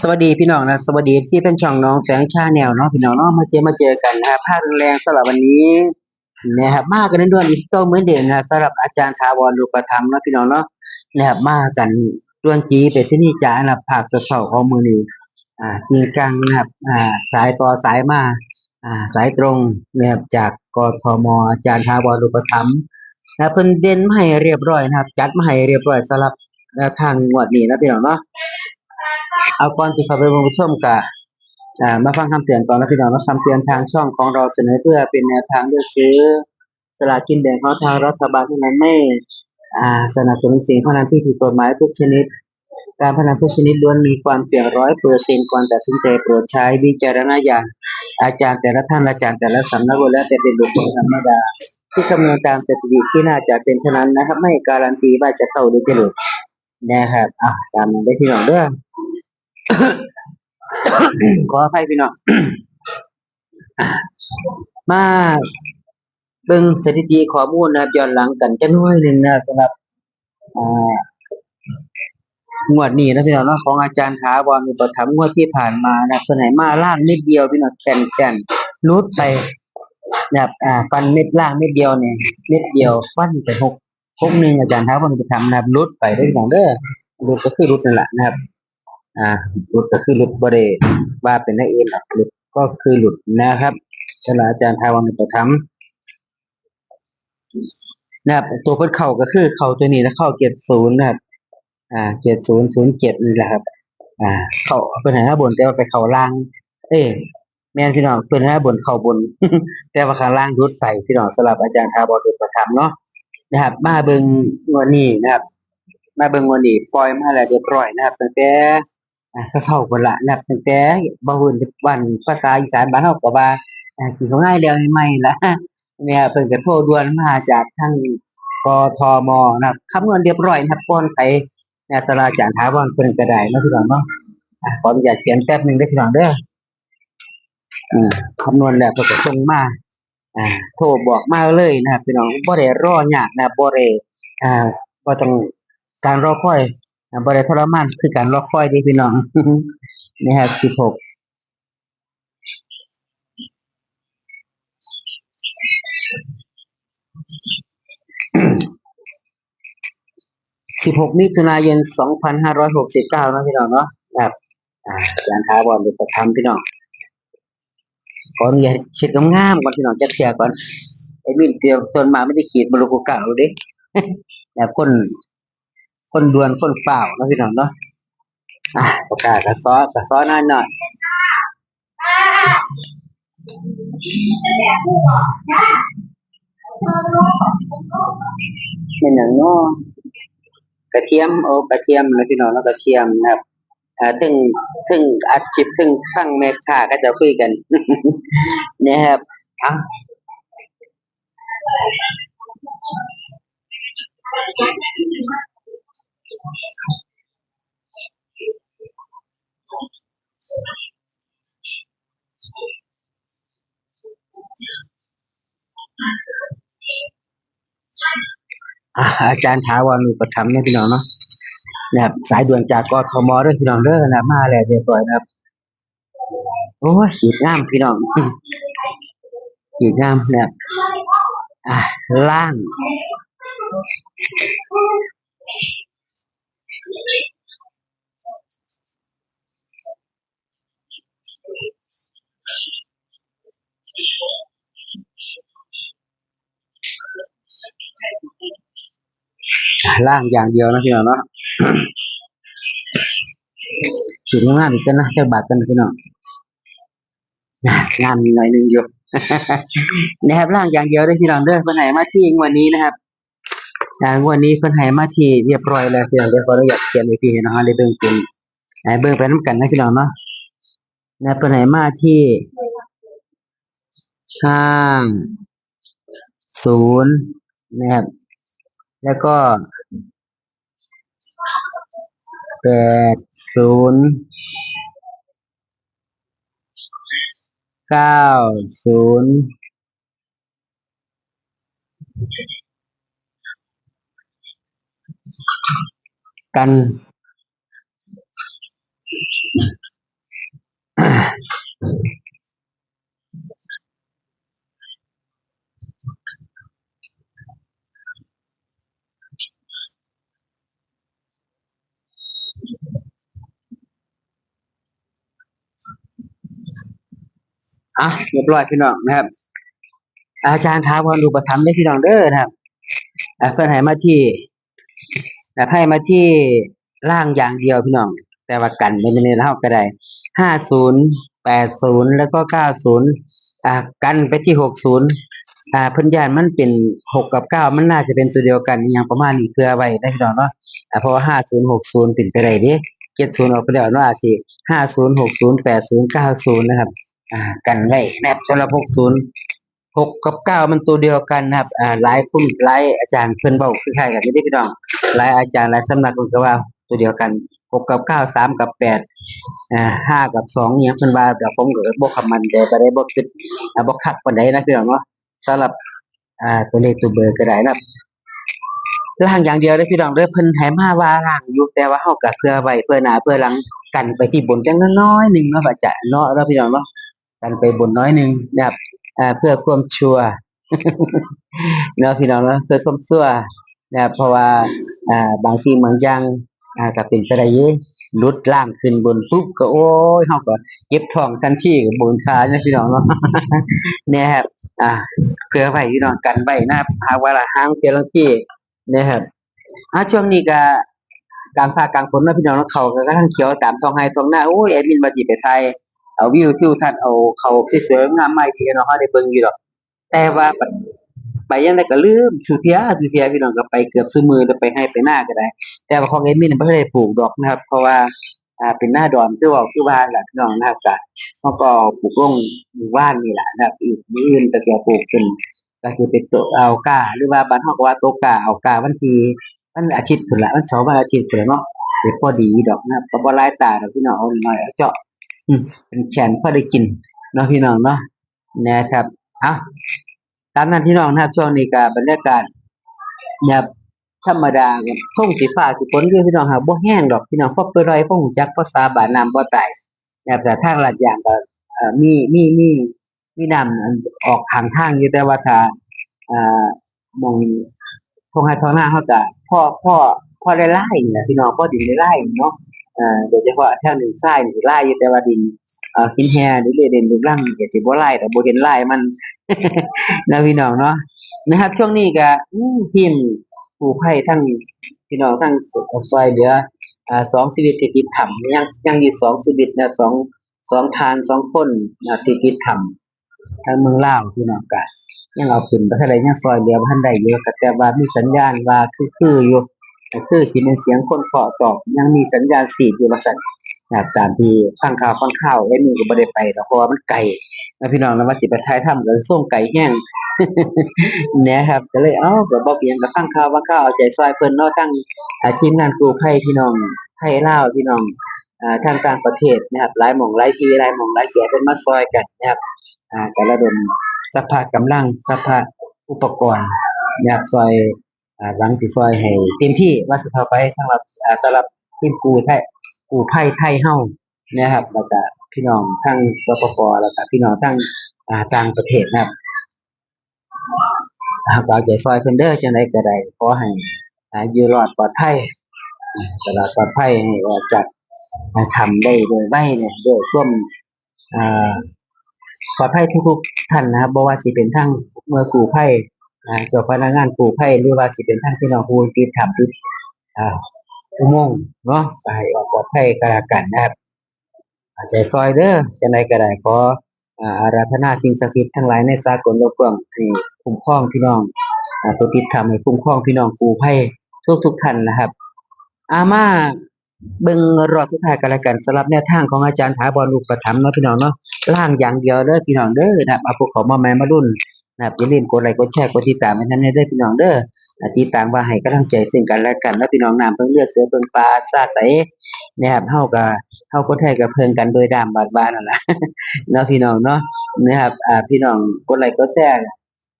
สวัสดีพี่น้องนะสวัสดีที่เป็นช่องน้องแสงชาแนลเนาะพี่น้องเนาะมาเจอกันภาคแรงสำหรับวันนี้นะครับมากันด่วนๆอีกโตเหมือนเดิมนะสำหรับอาจารย์ถาวรรูปธรรมเนาะพี่น้องเนาะนะครับมากันด่วนจีไปซินี่จ้านะภาคเช้าของมื้อนี้จริงจังนะครับสายต่อสายมาสายตรงนะครับจากกทมอาจารย์ถาวรรูปธรรมนะเพิ่นเด่นมาให้เรียบร้อยนะครับจัดมาให้เรียบร้อยสำหรับแนวทางงวดนี้นะพี่น้องเนาะ เอาก่อนที่เข้าไปเบิ่งชมก็มาฟังคำเตือนก่อนนะพี่น้องว่าคำเตือนทางช่องของเราเสนอเพื่อเป็นแนวทางเลือกซื้อสลากกินแบ่งของทางรัฐบาลเท่านั้นไม่สนับสนุนสิ่งพนันที่ผิดกฎหมายทุกชนิดการพนันทุกชนิดล้วนมีความเสี่ยง100%ก่อนตัดสินใจโปรดใช้วิจารณญาณอาจารย์แต่ละท่านอาจารย์แต่ละสำนักล้วนแล้วแต่เป็นบุคคลธรรมดาที่คำนวณตามสถิติที่น่าจะเป็นเท่านั้นนะครับไม่การันตีว่าจะเข้าหรือจะหลุดนะครับตามนั้นได้พี่น้องเด้อ ขออภัยพี่น้องมาเบิ่งสถิติข้อมูลนะครับย้อนหลังกันจักหน่อยหนึ่งนะครับสำหรับอ่างวดนี้นะพี่น้องเนาะของอาจารย์ถาวรอุปถัมภ์งวดที่ผ่านมานะเพิ่นให้มาล่างเม็ดเดียวพี่น้องแก่นๆหลุดไปนะครับฟันเม็ดล่างเม็ดเดียวเนี่ยเม็ดเดียวฟันไป6 1อาจารย์ถาวรอุปถัมภ์นะครับหลุดไปเด้อพี่น้องเด้อหลุดก็คือหลุดนั่นแหละนะครับอ่าหลุดก็คือหลุดบ่ได้ว่าเป็นอย่างอื่นหรอกหลุดก็คือหลุดนะครับสำหรับอาจารย์ถาวรอุปถัมภ์ นะครับตัวเพิ่นเข้าก็คือเข้าตัวนี้แล้วเข้า70นะครับ7007นี่แหละครับเข้าเพิ่นให้มาบนแต่ว่าไปเข้าล่างเอ้แม่นพี่น้องเพิ่นให้มาบนเข้าบนแต่ว่าข้างล่างหลุดไปพี่น้องสำหรับอาจารย์ถาวรอุปถัมภ์เนาะนะครับมาเบิ่งงวดนี้นะครับมาเบิ่งงวดนี้ปล่อยมาแล้วเรียบร้อยนะครับตั้งแต่เช้าๆพุ่นล่ะนะครับตั้งแต่บ่ฮู้วันภาษาอีสานบ้านเฮาก็ว่ากินข้าวง่ายแล้วใหม่ๆล่ะเนี่ยเพิ่นก็โทรด่วนมาจากทาง กทมนะครับคำนวณเรียบร้อยนะครับก่อนไปศาลาอาจารย์ถาวรเพิ่นก็ได้เนาะพี่น้องเนาะขออนุญาตเขียนแป๊บหนึงเด้อพี่น้องเด้ออืมคำนวณแล้วเพิ่นก็ส่งมาโทรบอกมาเลยนะครับพี่น้องบ่ได้รอยากนะครับบ่ได้อ่าบ่ต้องการรอคอยบ่ได้ทรมานคือการรอคอยเด้พี่น้องนะครับ16 16มิถุนายน2569เนาะพี่น้องเนาะครับอาจารย์ถาวรเป็นประธานพี่น้อง ขออนุญาตเช็ดงามๆก่อนพี่น้องจักเที่ยก่อนไอ้มินเตรียมต้นมาไม่ได้ขีดบ่รู้กูกะเอาเด้แต่คนด่วนคนฟ้าวเนาะพี่น้องเนาะปากกากะซ้อหน่อยๆเป็นหยังน้อกระเทียมโอ้กระเทียมนะพี่น้องเนาะกระเทียมนะครับถึงอัดคลิปถึงฟังแม่ค้าก็จะคุยกันนะครับอ่ะอาจารย์ถาวรอุปถัมภ์เนาะพี่น้องเนาะนะครับสายด่วนจากกทมเด้อพี่น้องเด้อนะครับมาแล้วเรียบร้อยนะครับโอ้ยขีดงามพี่น้องขีดงามนะครับอ่ะล่างล่างอย่างเดียวนะพี่น้องเนาะขีดงามอีกกันนะจะบาดกันพี่น้องงามหน่อยหนึงอยู่นะครับล่างอย่างเดียวได้พี่น้องเด้อเพิ่นให้มาที่งวดนี้นะครับงวดนี้เพิ่นให้มาที่เรียบร้อยแล้วพี่น้องเดี๋ยวขออนุญาตเขียนไว้พี่ให้น้องได้เบิ่งเป็นเบิ่งไปนำกันนะพี่น้องเนาะนะเพิ่นให้มาที่ข้าง0นะครับแล้วก็80 90กัน เรียบร้อยพี่น้องนะครับอาจารย์ถาวรอุปถัมภ์ได้พี่น้องเด้อนะครับเพื่อนให้มาที่ให้มาที่ล่างอย่างเดียวพี่น้องแต่ว่ากันเป็นในเท่าก็ได้5080แล้วก็90กันไปที่60เพิ่นย้านมันเป็น6กับ9มันน่าจะเป็นตัวเดียวกันอหยังประมาณนี้เผื่อไว้ได้พี่น้องเนาะเพราะว่า5060เป็นไปได้เด้70ออกไปแล้วเนาะอาจสิ50 60 80 90นะครับกันไว้นะครับสำหรับ60 6กับ9มันตัวเดียวกันนะครับหลายคนหลายอาจารย์เพิ่นเว้าคือคล้ายกันอยู่เดะพี่น้องหลายอาจารย์หลายสำนักเพิ่นก็ว่าตัวเดียวกัน6กับ9 3กับ85กับ2อิหยังเพิ่นว่าแต่ผมก็บ่ค่อยมั่นใจปานใดบ่คิดบ่คักปานใดนะพี่น้องเนาะสำหรับตัวเลขตัวเบอร์ก็ได้นะครับล่างอย่างเดียวเด้อพี่น้องเด้อเพิ่นให้มาว่าล่างอยู่แต่ว่าเฮาก็เผื่อไว้เผื่อหน้าเผื่อหลังกันไปที่บนจักน้อยๆหนึ่งเนาะพระอาจารย์เนาะพี่น้องเนาะกันไปบนน้อยหนึ่งนะครับเพื่อความชัวร์ เนาะพี่น้องเนาะเพื่อความชัวร์นะครับเพราะว่าบางสิ่งบางอย่างก็เป็นไปได้อยู่หลุดล่างขึ้นบนปุ๊บก็โอ๊ยเฮาก็เก็บท้องทันทีก็บุญทานะพี่น้องเนาะ เนี่ยครับเผื่อไว้พี่น้องกันไว้นะครับหากว่าละห่างเที่ยลางที่นะครับช่วงนี้ก็กลางภาคกลางฝนเนาะพี่น้องเนาะเขาก็กำลังเขียวตามท้องไร่ท้องนาโอ้ยแอดมินว่าสิไปถ่ายเอาวิวทิวทัศน์เอาเขาสวยๆงามๆมาให้พี่น้องเฮาได้เบิ่งอยู่ดอกแต่ว่าบัดไปยังไดก็ลืมซุเที่ยพี่น้องก็ไปเกือบซุมื้อแล้วไปไร่ไปนาก็ได้แต่ว่าของแอดมินบ่ทันได้ปลูกดอกนะครับเพราะว่าเป็นนาดอนคือว่าล่ะพี่น้องนะครับก็เราก็ปลูกลงหมู่บ้านนี่ล่ะนะครับอีกมื้ออื่นก็จะปลูกขึ้นก็สิเป็นโตะเอาก้าหรือว่าบ้านเฮาก็ว่าโตะก้าเอาก้าวันอาทิตย์พุ่นล่ะวันเสาร์วันอาทิตย์พุ่นล่ะเนาะสิพอดีดอกนะครับก็บ่หลายตาดอกพี่น้องเอาน้อยๆเอาเจาะเป็นแขนพอได้กินเนาะพี่น้องเนาะนะครับเอ้าตามนั้นพี่น้องนะครับช่วงนี้ก็บรรยากาศแบบธรรมดาก็ส่งสิฟ้าสิฝนอยู่พี่น้องครับบ่แห้งดอกพี่น้องพอเปรอยๆพอฮู้จักภาษาบ้านน้ำบ่ตายนะครับแต่ทางลาดยางก็มีน้ำอันออกข้างทางอยู่แต่ว่าถ้าหม้องทงไร่ทงนาเราก็พอได้หลายนี่ล่ะพี่น้องพอดินได้หลายเนาะโดยเฉพาะแถวดินทรายนี่หลายอยู่แต่ว่าดินหินแห่หรือดินลูกรังนี่ก็สิบ่หลายดอกบ่เห็นหลายมันนะพี่น้องเนาะนะครับช่วงนี้ก็ทีมกู้ภัยทั้งพี่น้องทั้งช่วยเหลือ2ชีวิตที่ติดถ้ำยังอีก2ชีวิตนะ2ทาน2คนที่ติดถ้ำทางเมืองลาวพี่น้องก็ยังเอาขึ้นบ่ทันได้ยังช่วยเหลือบ่ทันได้อยู่ก็แต่ว่ามีสัญญาณว่าคืออยู่ก็คือสิเป็นเสียงคนเคาะตอกยังมีสัญญาณสีดอยู่ว่าซั่นนะครับตามที่ฟังข่าวแอดมินก็บ่ได้ไปดอกเพราะว่ามันไกลนะพี่น้องแล้วว่าสิไปถ่ายทำก็ส่งไกลแฮง เนี่ยครับก็เลยก็บ่เป็นหยังก็ฟังข่าวเอาใจช่วยเพิ่นเนาะทั้งทีมงานกู้ภัยพี่น้องไทยลาวพี่น้องทางต่างประเทศนะครับหลายหม้องหลายที่หลายหม้องหลายแก่เพิ่นมาช่วยกันนะครับก็ระดมสรรพกำลังสรรพอุปกรณ์นะครับช่วยหวังสิช่วยให้เต็มที่ว่าสิเข้าไปสำหรับทีมกู้ภัยไทยเฮานะครับแล้วก็พี่น้องทั้งสปปแล้วก็พี่น้องทั้งต่างประเทศนะครับก็เอาใจช่วยเพิ่นเด้อจังได๋ก็ได้ขอให้อยู่รอดปลอดภัยตลอดปลอดภัยให้ออกจากถ้ำได้โดยไวเนี่ยด้วยความอ่าปลอดภัยทุกๆท่านนะครับบ่ว่าสิเป็นทั้งหน่วยกู้ภัยเจ้าพนักงานกู้ภัยหรือว่าสิเป็นทั้งพี่น้องผู้ติดถ้ำติดอ่าอุโมงค์เนาะก็ให้ออกปลอดภัยก็แล้วกันนะครับเอาใจช่วยเด้อจังไดก็ได้ขออาราธนาสิ่งศักดิ์สิทธิ์ทั้งหลายในสากลโลกกว้างให้คุ้มครองพี่น้องผู้ติดถ้ำให้คุ้มครองพี่น้องกู้ภัยทุกท่านนะครับ มาเบิ่งรอบสุดท้ายกันแล้วกันสำหรับแนวทางของอาจารย์ถาวรอุปถัมภ์เนาะพี่น้องเนาะล่างอย่างเดียวเด้อพี่น้องเด้อนะครับเอาพวกเขามาใหม่มารุ่นนะครับอย่าลืมกดไลค์กดแชร์กดติดตามให้ท่านเด้อพี่น้องเด้อติดตามว่าให้กำลังใจซึ่งกันและกันเนาะพี่น้องน้ำเพิ่งเลือดเสือเบิ่งปลาซาใสนะครับเฮาคนไทยก็เพิ่นกันโดยดามบาดบ้านนั่นล่ะเนาะพี่น้องเนาะนะครับพี่น้องกดไลค์กดแชร์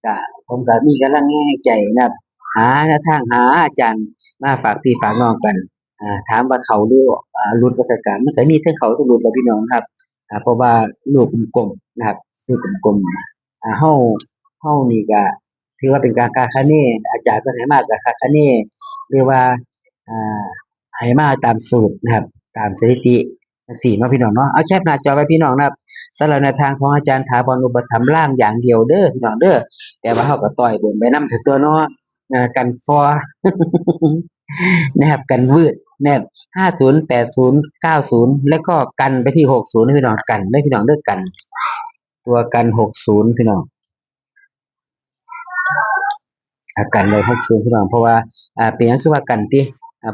ก็ผมก็มีกำลังแรงใจนะครับหาแนวทางหาอาจารย์มาฝากพี่ฝากน้องกัน ถามว่าเขาหรือหลุดราชการมันก็มีเทั้งเขาทั้งหลุดแหล้วพี่น้องครับเพราะว่าลูกกลมๆนะครับลูกกลมๆเฮานี่ก็ถือว่าเป็นการคาดคะเนอาจารย์เพิ่นให้มาก็คาดคะเนหรือว่าอ่าให้มาตามสูตรนะครับตามสถิติจั่งซี้เนาะพี่น้องเนาะเอาแคปหน้าจอไว้พี่น้องนะครับสำหรับแนวทางของอาจารย์ถาวรอุปถัมภ์ล่างอย่างเดียวเด้อพี่น้องเด้อแต่ว่าเฮาก็ต่อยบนไปนำเถอะตัวเนาะกันฟอนะครับกันวืดนะครับ50 80 90แล้วก็กันไปที่60นะพี่น้องกันเด้อพี่น้องเด้อกันตัวกัน60พี่น้องกันไว้60พี่น้องเพราะว่าเป็นหยังคือว่ากันติ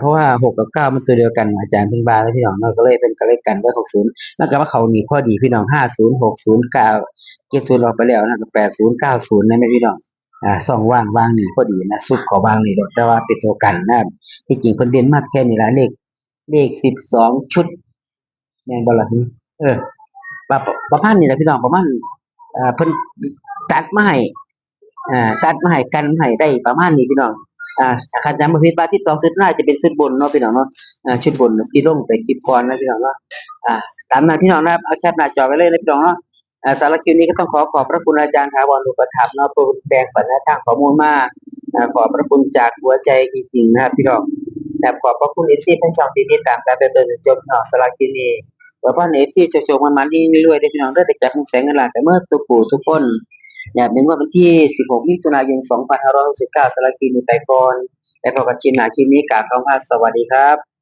เพราะว่า6กับ9มันตัวเดียวกันอาจารย์เพิ่นว่าเลยพี่น้องเนาะก็เลยกันไว้60มันก็ว่าเข้านี่พอดีพี่น้อง50 60 9 70ออกไปแล้วนะก็80 90นั่นแหละพี่น้องช่องว่างนี่พอดีนะสุดขอวางนี่โดดแต่ว่าเป็นตัวกันนะครับที่จริงเพิ่นเด่นมาแค่นี้ล่ะเลข12ชุดแม่นบ่ล่ะฮึเออว่าประมาณนี้แหละพี่น้องประมาณเพิ่นตัดมาให้ตัดมาให้กันมาให้ได้ประมาณนี้พี่น้องถ้าคันจำบ่ผิดว่า12ชุดน่าจะเป็นชุดบนเนาะพี่น้องเนาะชุดบนที่ลงไปคลิปก่อนนะพี่น้องเนาะอ่าตามนั้นพี่น้องนะครับเอาแคปหน้าจอไว้เลยนะพี่น้องเนาะสำหรับคลิปนี้ก็ต้องขอบพระคุณอาจารย์ถาวรอุปถัมภ์เนาะผู้แบ่งปันแนวทางข้อมูลมาขอบพระคุณจากหัวใจจริงๆนะครับพี่น้องและขอบพระคุณ FC แฟนช่องที่ติดตามการเดินจนจบเนาะสำหรับคลิปนี้ขอให้ FC โชคๆมันๆรวยๆเด้อพี่น้องเด้อได้จับเงินแสนเงินล้านกันเมื่อทุกผู้ทุกคนในงวดวันที่16มิถุนายน2569สำหรับคลิปนี้ไปก่อนแล้วพบกันคลิปหน้าคลิปนี้กราบคำว่าสวัสดีครับ